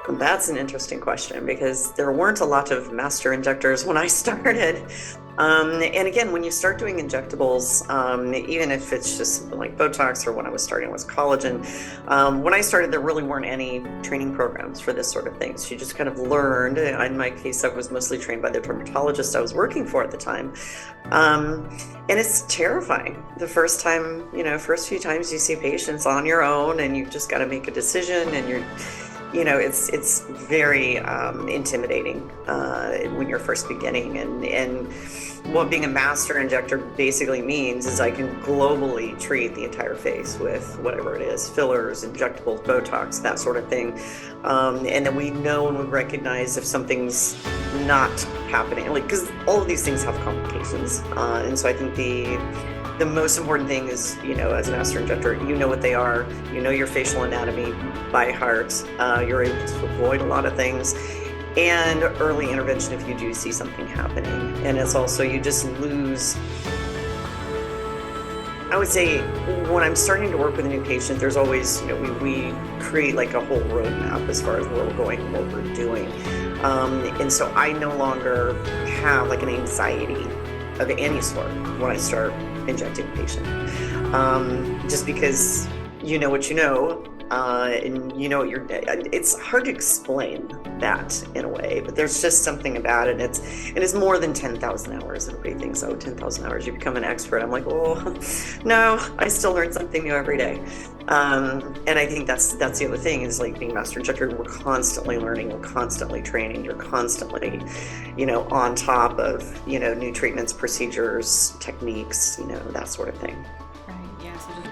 That's an interesting question because there weren't a lot of master injectors when I started. And again, when you start doing injectables, even if it's just something like Botox or when I was starting was collagen, when I started, there really weren't any training programs for this sort of thing. So you just kind of learned. In my case, I was mostly trained by the dermatologist I was working for at the time. And it's terrifying. The first time, first few times you see patients on your own and you've just got to make a decision and it's very intimidating when you're first beginning. And what being a master injector basically means is I can globally treat the entire face with whatever it is, fillers, injectables, Botox, that sort of thing. And then we know and we recognize if something's not happening, like, because all of these things have complications. And so I think the most important thing is, as a master injector, you know what they are, your facial anatomy by heart, you're able to avoid a lot of things, and early intervention if you do see something happening. And it's also, you just lose, I would say, when I'm starting to work with a new patient, there's always, we create like a whole roadmap as far as where we're going and what we're doing. And so I no longer have like an anxiety of any sort when I start injecting a patient, just because you know what you know, and you know what it's hard to explain that in a way, but there's just something about it. It's more than 10,000 hours. Everybody thinks, 10,000 hours, you become an expert. I'm like, oh, no, I still learn something new every day. And I think that's the other thing is like being master injector, we're constantly learning, we're constantly training, you're constantly, on top of, new treatments, procedures, techniques, that sort of thing. Right. Yeah. So just